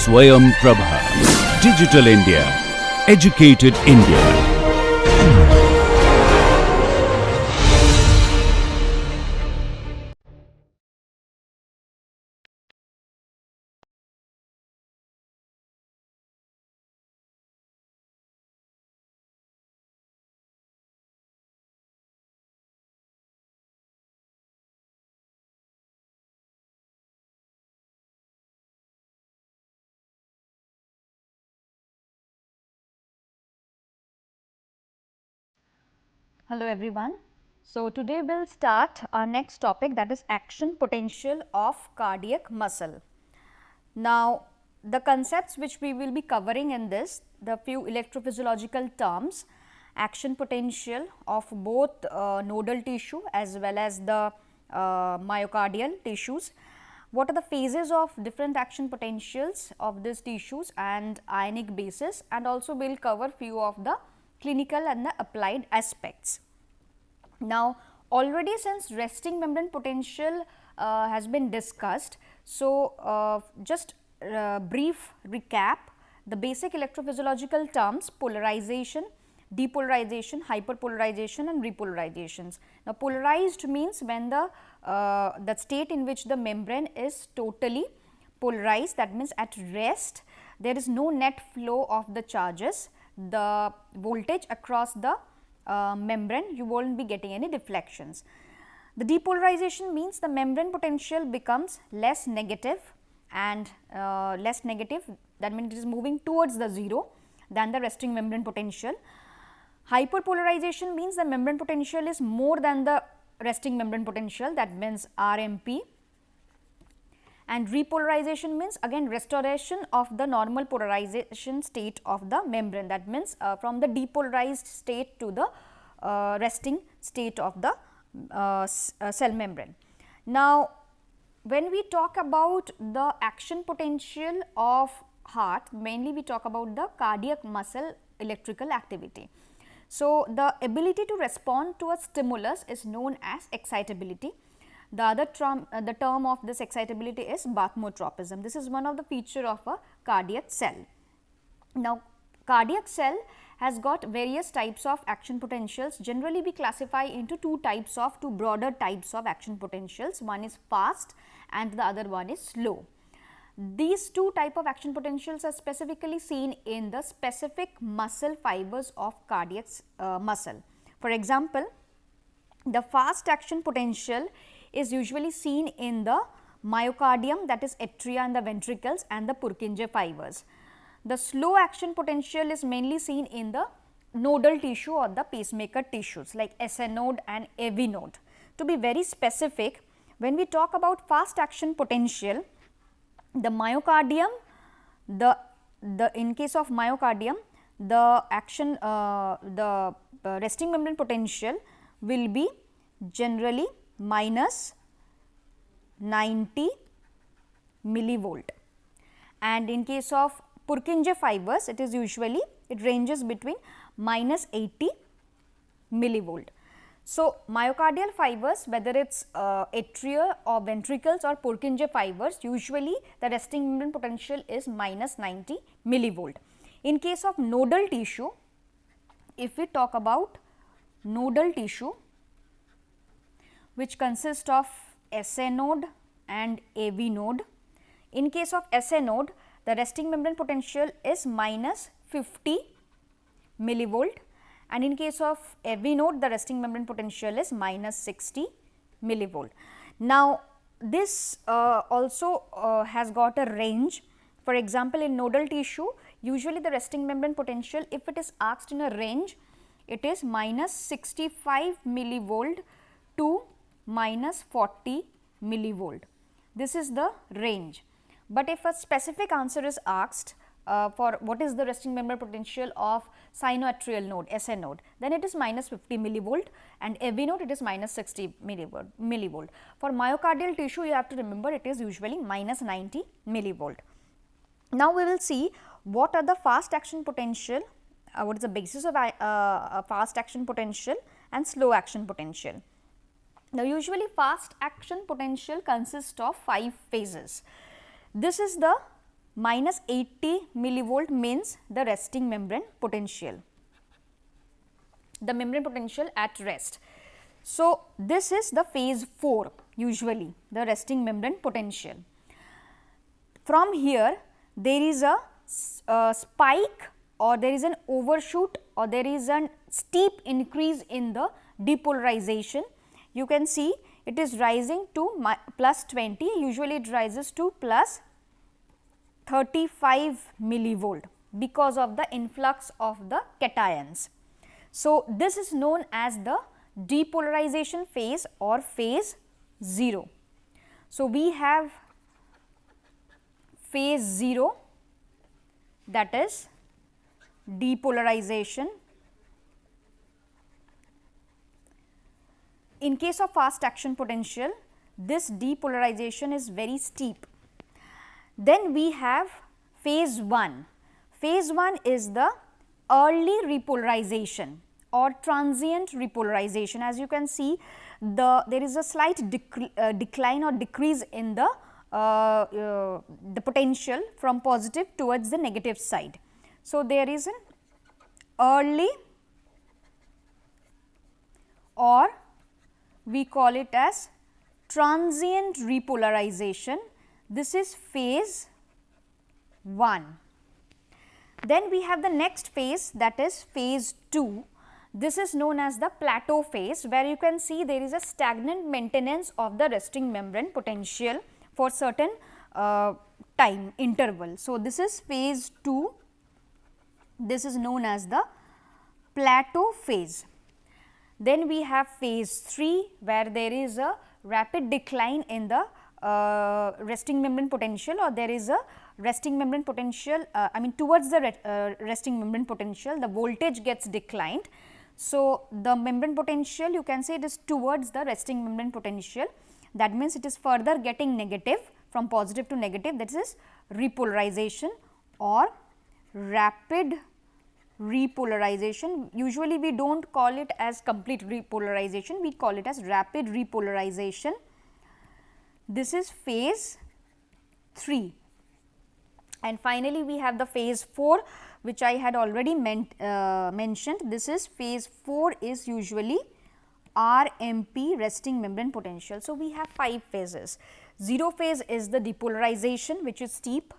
Swayam Prabha. Digital India. Educated India. Hello everyone. So today we will start our next topic, that is action potential of cardiac muscle. Now the concepts which we will be covering in this, the few electrophysiological terms, action potential of both nodal tissue as well as the myocardial tissues. What are the phases of different action potentials of these tissues and ionic basis, and also we will cover few of the clinical and the applied aspects. Now already since resting membrane potential has been discussed, so just brief recap the basic electrophysiological terms: polarization, depolarization, hyperpolarization and repolarizations. Now polarized means when the state in which the membrane is totally polarized, that means at rest there is no net flow of the charges, the voltage across the membrane, you will not be getting any deflections. The depolarization means the membrane potential becomes less negative, and that means it is moving towards the 0 than the resting membrane potential. Hyperpolarization means the membrane potential is more than the resting membrane potential, that means RMP. And repolarization means again restoration of the normal polarization state of the membrane, that means from the depolarized state to the resting state of the cell membrane. Now when we talk about the action potential of heart, mainly we talk about the cardiac muscle electrical activity. So the ability to respond to a stimulus is known as excitability. The other term, of this excitability is bathmotropism. This is one of the feature of a cardiac cell. Now cardiac cell has got various types of action potentials. Generally we classify into two broader types of action potentials. One is fast and the other one is slow. These two type of action potentials are specifically seen in the specific muscle fibers of cardiac muscle. For example, the fast action potential is usually seen in the myocardium, that is atria and the ventricles and the Purkinje fibers. The slow action potential is mainly seen in the nodal tissue or the pacemaker tissues like SA node and AV node. To be very specific, when we talk about fast action potential, the myocardium, in case of myocardium, the action the resting membrane potential will be generally minus 90 millivolt, and in case of Purkinje fibers it is usually, it ranges between minus 80 millivolt. So myocardial fibers, whether it is atria or ventricles or Purkinje fibers, usually the resting membrane potential is minus 90 millivolt. In case of nodal tissue, if we talk about nodal tissue, which consists of SA node and AV node. In case of SA node, the resting membrane potential is minus 50 millivolt, and in case of AV node, the resting membrane potential is minus 60 millivolt. Now this also has got a range. For example, in nodal tissue, usually the resting membrane potential, if it is asked in a range, it is minus 65 millivolt to minus 40 millivolt. This is the range. But if a specific answer is asked for what is the resting membrane potential of sinoatrial node, SA node, then it is minus 50 millivolt, and AV node it is minus 60 millivolt. For myocardial tissue, you have to remember it is usually minus 90 millivolt. Now we will see what are the fast action potential, what is the basis of fast action potential and slow action potential. Now usually fast action potential consists of 5 phases. This is the minus 80 millivolt means the resting membrane potential, the membrane potential at rest. So, this is the phase 4 usually, the resting membrane potential. From here there is a spike or there is an overshoot or there is a steep increase in the depolarization. You can see it is rising to plus 20, usually it rises to plus 35 millivolt because of the influx of the cations. So, this is known as the depolarization phase or phase 0. So, we have phase 0, that is depolarization. In case of fast action potential, this depolarization is very steep. Then we have phase 1. Phase 1 is the early repolarization or transient repolarization. As you can see, there is a slight decline or decrease in the potential from positive towards the negative side. So, there is an early or we call it as transient repolarization. This is phase 1. Then we have the next phase, that is phase 2. This is known as the plateau phase, where you can see there is a stagnant maintenance of the resting membrane potential for certain time interval. So, this is phase 2, this is known as the plateau phase. Then we have phase 3, where there is a rapid decline in the resting membrane potential, or there is a resting membrane potential, towards the resting membrane potential, the voltage gets declined. So, the membrane potential, you can say it is towards the resting membrane potential, that means it is further getting negative from positive to negative, that is repolarization or rapid repolarization. Usually we do not call it as complete repolarization, we call it as rapid repolarization. This is phase 3. And finally, we have the phase 4, which I had already mentioned. This is phase 4 is usually RMP, resting membrane potential. So, we have 5 phases. 0 phase is the depolarization, which is steep,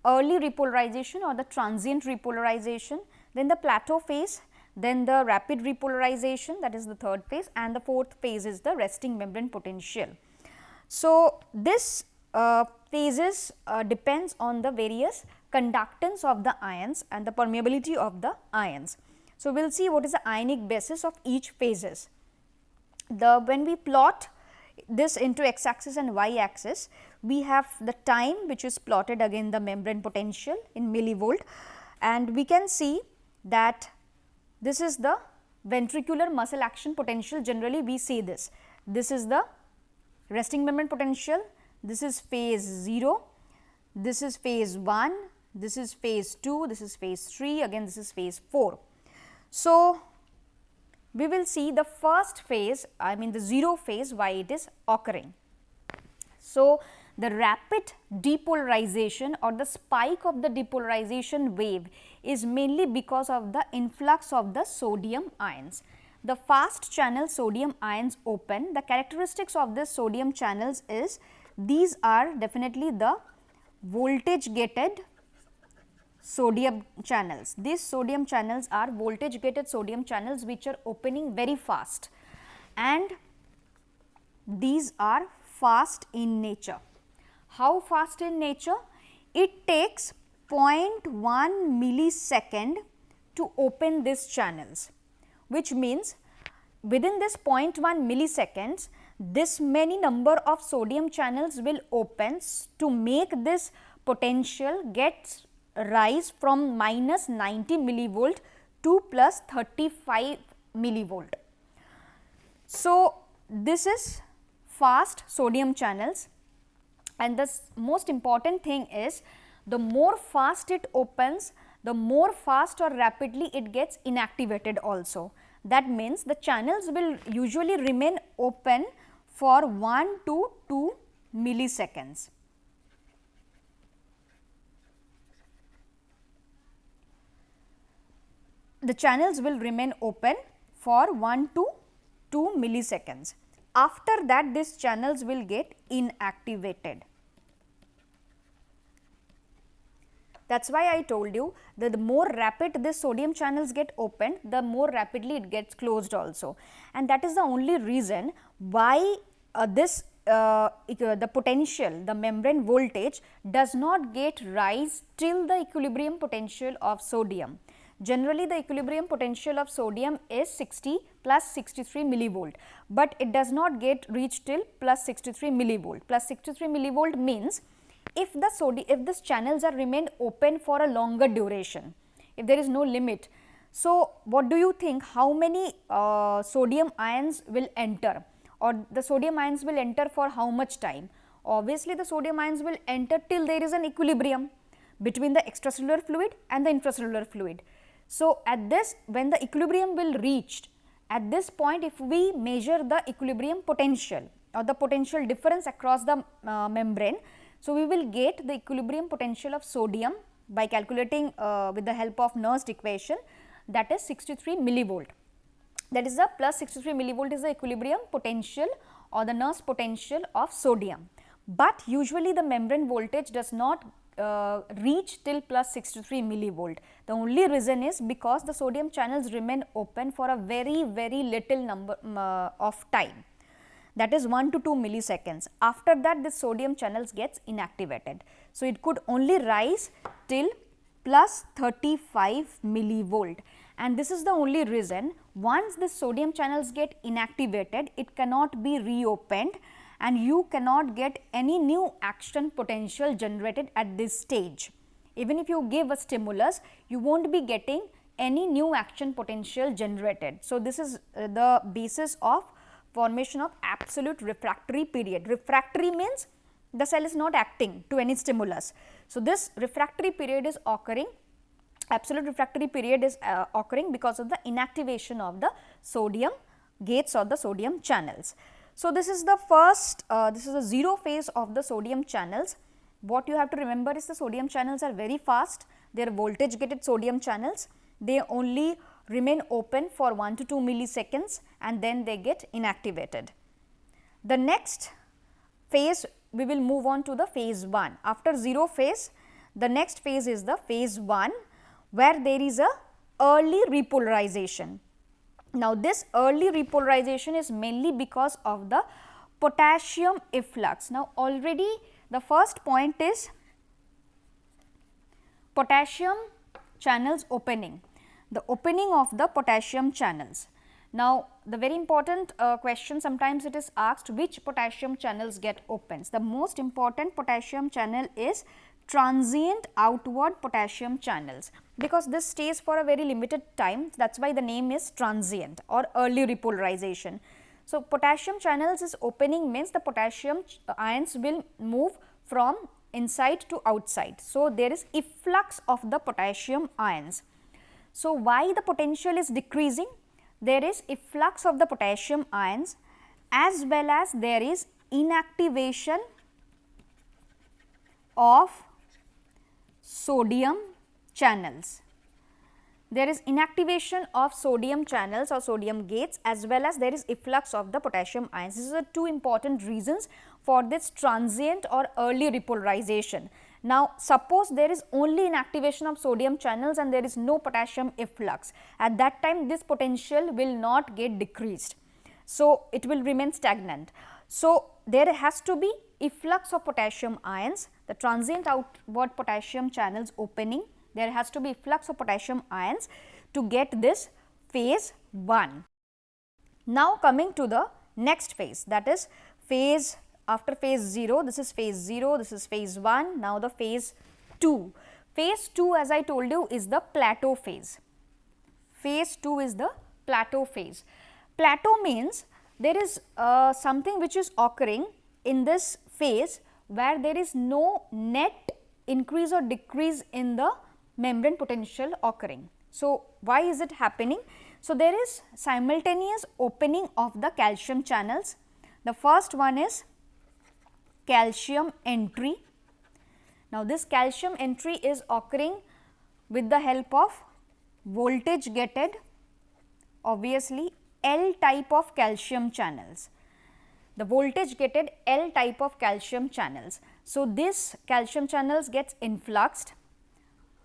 early repolarization or the transient repolarization, then the plateau phase, then the rapid repolarization, that is the 3rd phase, and the 4th phase is the resting membrane potential. So, this phases depends on the various conductance of the ions and the permeability of the ions. So, we will see what is the ionic basis of each phases. When we plot this into x axis and y axis, we have the time which is plotted against the membrane potential in millivolt, and we can see that this is the ventricular muscle action potential. Generally we see this is the resting membrane potential, this is phase 0, this is phase 1, this is phase 2, this is phase 3, again this is phase 4. So, we will see the first phase, the 0 phase, why it is occurring. So, the rapid depolarization or the spike of the depolarization wave is mainly because of the influx of the sodium ions. The fast channel sodium ions open. The characteristics of this sodium channels is, these are definitely the voltage gated sodium channels. These sodium channels are voltage gated sodium channels which are opening very fast, and these are fast in nature. How fast in nature? It takes 0.1 millisecond to open these channels, which means within this 0.1 milliseconds, this many number of sodium channels will open to make this potential gets rise from minus 90 millivolt to plus 35 millivolt. So, this is fast sodium channels, and the most important thing is, the more fast it opens, the more fast or rapidly it gets inactivated also. That means, the channels will usually remain open for 1 to 2 milliseconds. the channels will remain open for 1 to 2 milliseconds. After that, these channels will get inactivated. That is why I told you that the more rapid the sodium channels get opened, the more rapidly it gets closed also. And that is the only reason why the potential, the membrane voltage does not get rise till the equilibrium potential of sodium. Generally, the equilibrium potential of sodium is 60 plus 63 millivolt, but it does not get reached till plus 63 millivolt. Plus 63 millivolt means if these channels are remain open for a longer duration, if there is no limit. So, what do you think, how many sodium ions will enter, or the sodium ions will enter for how much time? Obviously, the sodium ions will enter till there is an equilibrium between the extracellular fluid and the intracellular fluid. So, at this, when the equilibrium will reach, at this point if we measure the equilibrium potential or the potential difference across the membrane, so we will get the equilibrium potential of sodium by calculating with the help of Nernst equation, that is 63 millivolt. That is the plus 63 millivolt is the equilibrium potential or the Nernst potential of sodium. But usually the membrane voltage does not reach till plus 63 millivolt. The only reason is because the sodium channels remain open for a very little number of time, that is 1 to 2 milliseconds. After that, the sodium channels gets inactivated. So, it could only rise till plus 35 millivolt, and this is the only reason once the sodium channels get inactivated, it cannot be reopened and you cannot get any new action potential generated at this stage. Even if you give a stimulus, you will not be getting any new action potential generated. So, this is the basis of formation of absolute refractory period. Refractory means the cell is not acting to any stimulus. So, this refractory period is occurring, absolute refractory period is occurring because of the inactivation of the sodium gates or the sodium channels. So, this is the first, this is the zero phase of the sodium channels. What you have to remember is the sodium channels are very fast, they are voltage gated sodium channels, they only remain open for 1 to 2 milliseconds and then they get inactivated. The next phase, we will move on to the phase 1. After zero phase, the next phase is the phase 1, where there is a early repolarization. Now, this early repolarization is mainly because of the potassium efflux. Now, already the first point is potassium channels opening, the opening of the potassium channels. Now, the very important question, sometimes it is asked which potassium channels get opens. The most important potassium channel is transient outward potassium channels, because this stays for a very limited time, that is why the name is transient or early repolarization. So, potassium channels is opening means the potassium ions will move from inside to outside. So, there is efflux of the potassium ions. So, why the potential is decreasing? There is efflux of the potassium ions as well as there is inactivation of sodium channels. There is inactivation of sodium channels or sodium gates as well as there is efflux of the potassium ions. These are the two important reasons for this transient or early repolarization. Now, suppose there is only inactivation of sodium channels and there is no potassium efflux. At that time, this potential will not get decreased. So, it will remain stagnant. So, there has to be efflux of potassium ions, the transient outward potassium channels opening, there has to be efflux of potassium ions to get this phase 1. Now, coming to the next phase, that is phase after phase 0, this is phase 0, this is phase 1, now the phase 2. Phase 2, as I told you, is the plateau phase. Phase 2 is the plateau phase. Plateau means there is something which is occurring in this phase where there is no net increase or decrease in the membrane potential occurring. So, why is it happening? So, there is simultaneous opening of the calcium channels. The first one is calcium entry. Now, this calcium entry is occurring with the help of voltage gated, obviously L type of calcium channels, the voltage gated L type of calcium channels. So, this calcium channels gets influxed.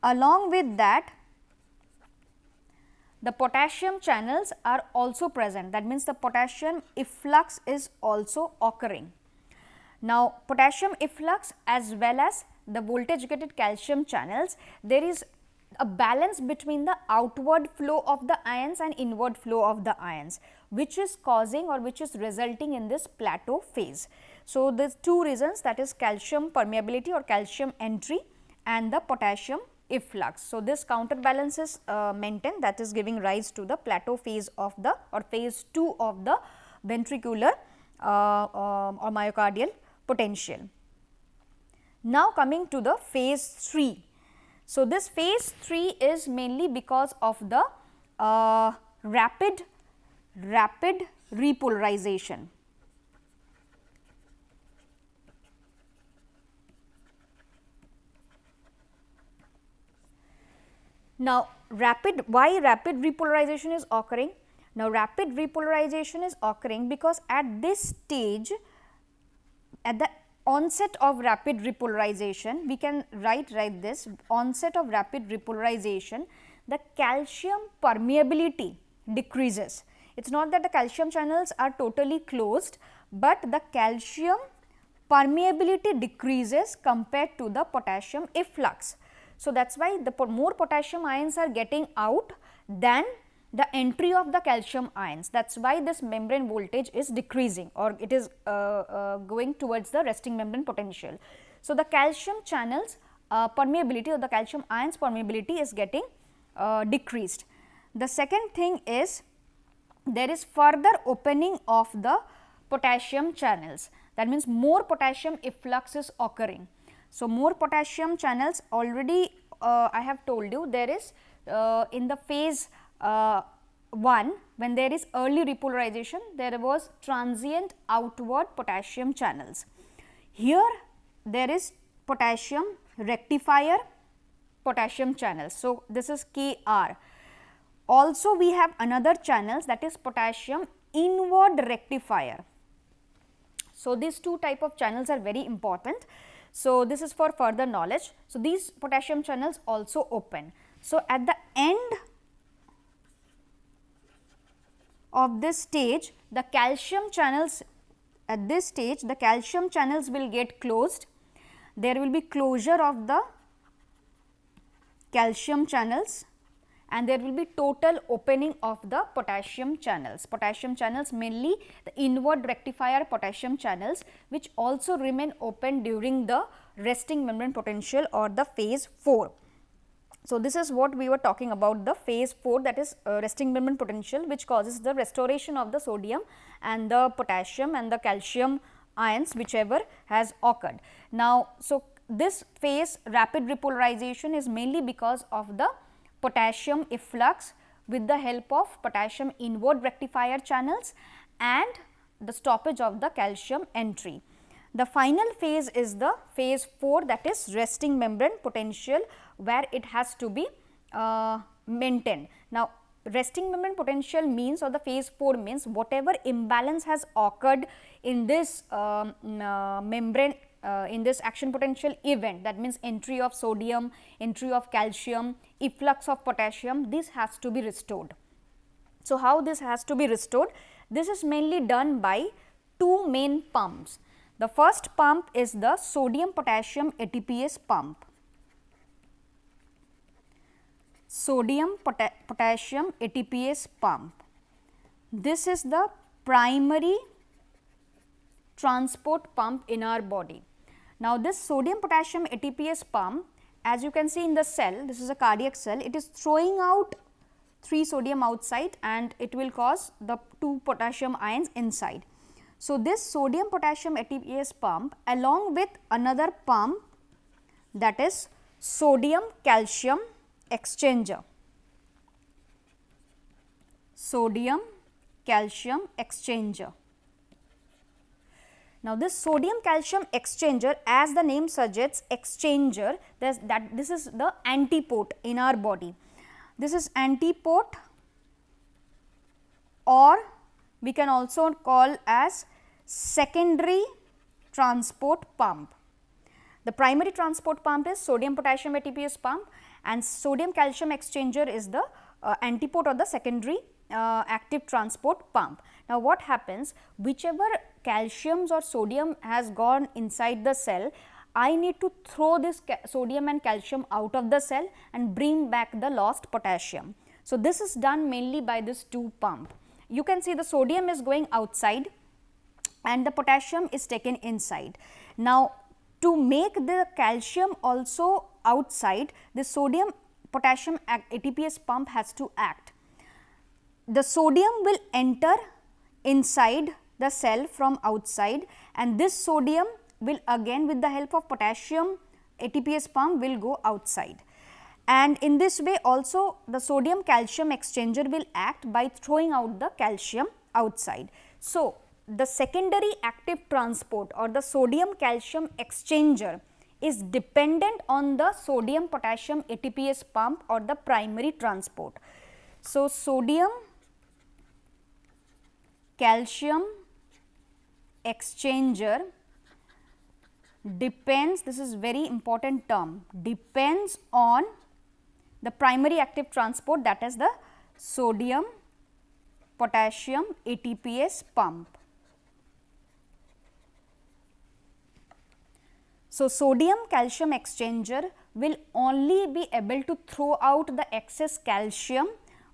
Along with that, the potassium channels are also present, that means the potassium efflux is also occurring. Now, potassium efflux as well as the voltage gated calcium channels, there is a balance between the outward flow of the ions and inward flow of the ions, which is causing or which is resulting in this plateau phase. So, there are two reasons, that is calcium permeability or calcium entry and the potassium efflux. So, this counterbalance is maintained, that is giving rise to the plateau phase of the or phase 2 of the ventricular or myocardial potential. Now, coming to the phase 3. So, this phase 3 is mainly because of the rapid repolarization. Now, why rapid repolarization is occurring? Now, rapid repolarization is occurring because at this stage, at the onset of rapid repolarization, we can write this onset of rapid repolarization, the calcium permeability decreases. It is not that the calcium channels are totally closed, but the calcium permeability decreases compared to the potassium efflux. So, that is why the more potassium ions are getting out than the entry of the calcium ions. That is why this membrane voltage is decreasing or it is going towards the resting membrane potential. So, the calcium channels permeability or the calcium ions permeability is getting decreased. The second thing is there is further opening of the potassium channels, that means more potassium efflux is occurring. So, more potassium channels already I have told you there is in the phase 1 when there is early repolarization, there was transient outward potassium channels. Here there is potassium rectifier potassium channels. So, this is Kr. Also we have another channels, that is potassium inward rectifier. So, these two type of channels are very important. So, this is for further knowledge. So, these potassium channels also open. So, at the end of this stage, the calcium channels at this stage the calcium channels will get closed. There will be closure of the calcium channels and there will be total opening of the potassium channels. Potassium channels mainly the inward rectifier potassium channels, which also remain open during the resting membrane potential or the phase 4. So, this is what we were talking about, the phase 4, that is resting membrane potential, which causes the restoration of the sodium and the potassium and the calcium ions whichever has occurred. Now, so this phase rapid repolarization is mainly because of the potassium efflux with the help of potassium inward rectifier channels and the stoppage of the calcium entry. The final phase is the phase 4, that is resting membrane potential, where it has to be maintained. Now, resting membrane potential means, or the phase 4 means, whatever imbalance has occurred in this membrane in this action potential event, that means entry of sodium, entry of calcium, efflux of potassium, this has to be restored. So, how this has to be restored? This is mainly done by two main pumps. The first pump is the sodium potassium ATPase pump. Sodium potassium ATPase pump. This is the primary transport pump in our body. Now, this sodium potassium ATPase pump, as you can see in the cell, this is a cardiac cell, it is throwing out 3 sodium outside and it will cause the 2 potassium ions inside. So, this sodium potassium ATPase pump along with another pump, that is sodium calcium exchanger. Sodium calcium exchanger. Now, this sodium calcium exchanger, as the name suggests, exchanger, this is the antipode in our body. This is antiport, or we can also call as secondary transport pump. The primary transport pump is sodium potassium ATPase pump, and sodium calcium exchanger is the antiport or the secondary active transport pump. Now, what happens, whichever calciums or sodium has gone inside the cell, I need to throw this sodium and calcium out of the cell and bring back the lost potassium. So, this is done mainly by this tube pump. You can see the sodium is going outside and the potassium is taken inside. Now, to make the calcium also outside, the sodium potassium ATPase pump has to act. The sodium will enter inside the cell from outside, and this sodium will again with the help of potassium ATPase pump will go outside. And in this way also the sodium calcium exchanger will act by throwing out the calcium outside. So, the secondary active transport or the sodium calcium exchanger is dependent on the sodium potassium ATPase pump or the primary transport. So, sodium calcium exchanger depends, this is very important term, depends on the primary active transport, that is the sodium potassium ATPase pump. So, sodium calcium exchanger will only be able to throw out the excess calcium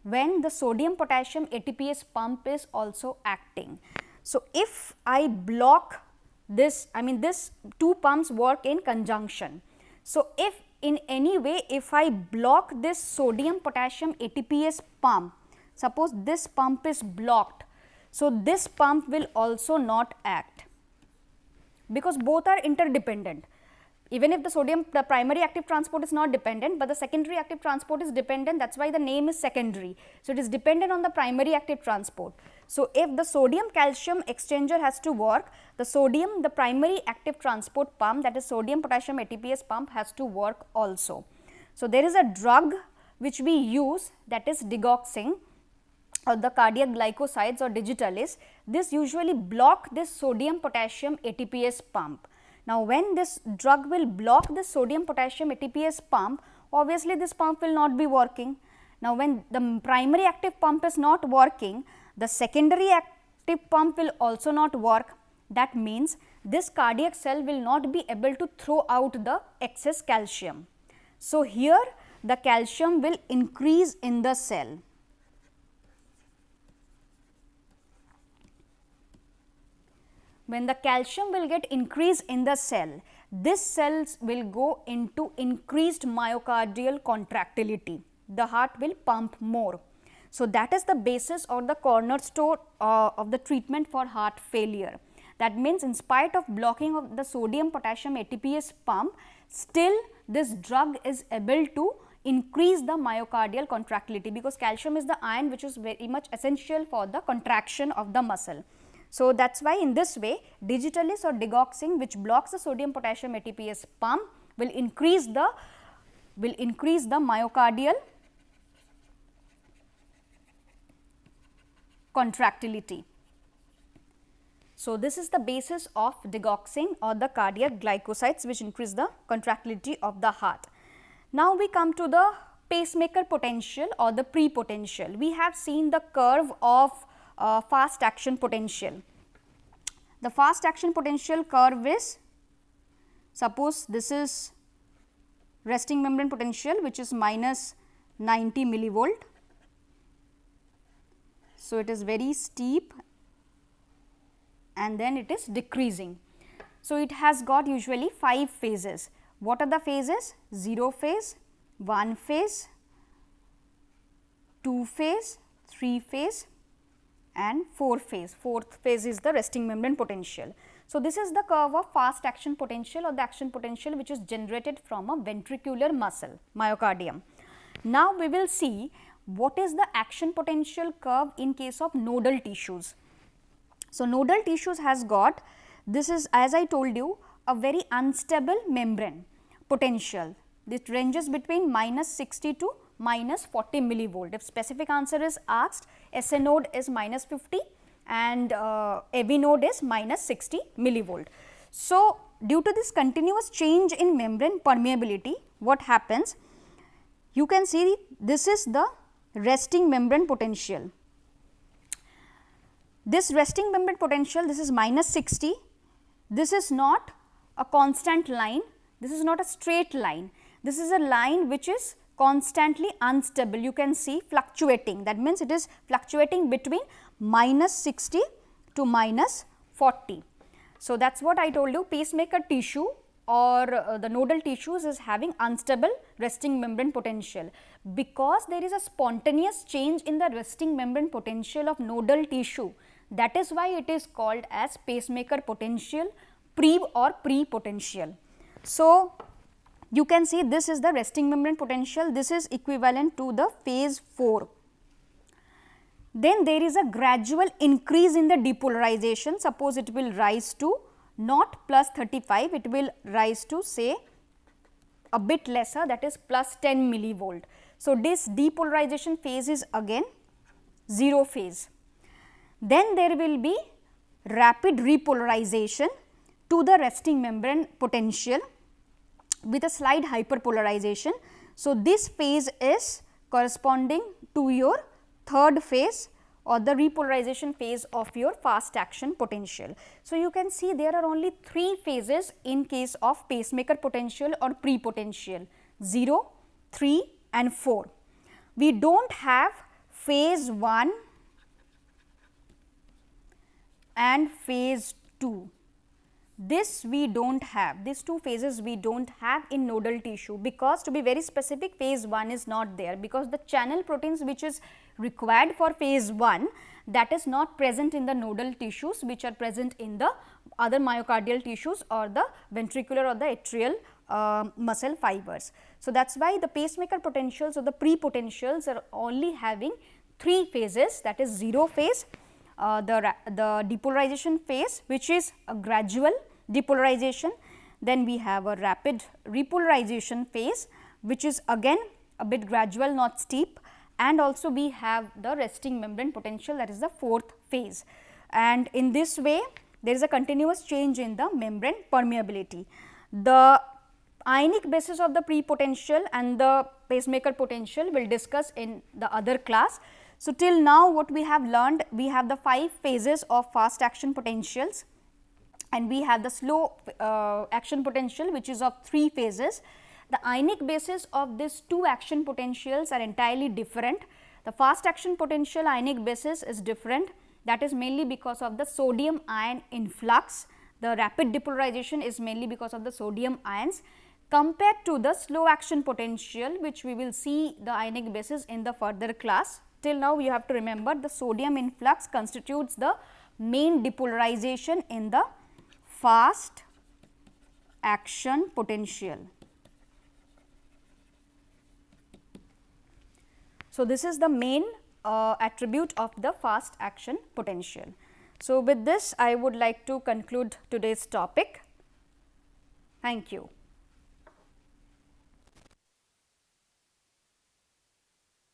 when the sodium potassium ATPase pump is also acting. So, if I block this, I mean this two pumps work in conjunction. So, if in any way if I block this sodium potassium ATPase pump, suppose this pump is blocked, so this pump will also not act, because both are interdependent. Even if the primary active transport is not dependent, but the secondary active transport is dependent, that is why the name is secondary. So, it is dependent on the primary active transport. So, if the sodium calcium exchanger has to work, the primary active transport pump, that is sodium potassium ATPase pump, has to work also. So, there is a drug which we use, that is digoxin or the cardiac glycosides or digitalis. This usually block this sodium potassium ATPase pump. Now, when this drug will block the sodium potassium ATPase pump, obviously this pump will not be working. Now, when the primary active pump is not working, the secondary active pump will also not work. That means, this cardiac cell will not be able to throw out the excess calcium. So, here the calcium will increase in the cell. When the calcium will get increased in the cell, this cells will go into increased myocardial contractility. The heart will pump more. So, that is the basis or the cornerstone of the treatment for heart failure. That means, in spite of blocking of the sodium potassium ATPase pump, still this drug is able to increase the myocardial contractility, because calcium is the ion which is very much essential for the contraction of the muscle. So, that is why in this way digitalis or digoxin, which blocks the sodium potassium ATPase pump, will increase the myocardial contractility. So, this is the basis of digoxin or the cardiac glycosides, which increase the contractility of the heart. Now, we come to the pacemaker potential or the pre-potential. We have seen the curve of fast action potential. The fast action potential curve is, suppose this is resting membrane potential, which is minus 90 millivolt. So, it is very steep and then it is decreasing. So, it has got usually 5 phases. What are the phases? 0 phase, 1 phase, 2 phase, 3 phase and 4 phase. 4th phase is the resting membrane potential. So, this is the curve of fast action potential or the action potential which is generated from a ventricular muscle, myocardium. Now, we will see what is the action potential curve in case of nodal tissues. So, nodal tissues has got, this is, as I told you, a very unstable membrane potential. It ranges between minus 60 to minus 40 millivolt. If specific answer is asked, SA node is minus 50 and AV node is minus 60 millivolt. So, due to this continuous change in membrane permeability, what happens? You can see this is the resting membrane potential. This resting membrane potential, this is minus 60. This is not a constant line, this is not a straight line. This is a line which is constantly unstable. You can see fluctuating, that means it is fluctuating between minus 60 to minus 40. So, that is what I told you, pacemaker tissue or the nodal tissues is having unstable resting membrane potential. Because there is a spontaneous change in the resting membrane potential of nodal tissue, that is why it is called as pacemaker potential pre-potential. So, you can see this is the resting membrane potential, this is equivalent to the phase 4. Then there is a gradual increase in the depolarization. Suppose it will rise to not plus 35, it will rise to say a bit lesser, that is plus 10 millivolt. So, this depolarization phase is again 0 phase. Then there will be rapid repolarization to the resting membrane potential with a slight hyperpolarization. So, this phase is corresponding to your third phase or the repolarization phase of your fast action potential. So, you can see there are only 3 phases in case of pacemaker potential or pre-potential, 0, 3 and 4. We do not have phase 1 and phase 2. This we do not have, these 2 phases we do not have in nodal tissue, because to be very specific, phase 1 is not there, because the channel proteins which is required for phase 1, that is not present in the nodal tissues which are present in the other myocardial tissues or the ventricular or the atrial muscle fibers. So, that is why the pacemaker potentials or the pre-potentials are only having 3 phases, that is 0 phase, the depolarization phase which is a gradual depolarization, then we have a rapid repolarization phase which is again a bit gradual, not steep, and also we have the resting membrane potential, that is the 4th phase. And in this way there is a continuous change in the membrane permeability. The ionic basis of the pre-potential and the pacemaker potential we will discuss in the other class. So, till now what we have learned, we have the 5 phases of fast action potentials and we have the slow action potential which is of 3 phases. The ionic basis of these 2 action potentials are entirely different. The fast action potential ionic basis is different, that is mainly because of the sodium ion influx. The rapid depolarization is mainly because of the sodium ions, compared to the slow action potential which we will see the ionic basis in the further class. Till now you have to remember the sodium influx constitutes the main depolarization in the fast action potential. So, this is the main attribute of the fast action potential. So, with this I would like to conclude today's topic. Thank you.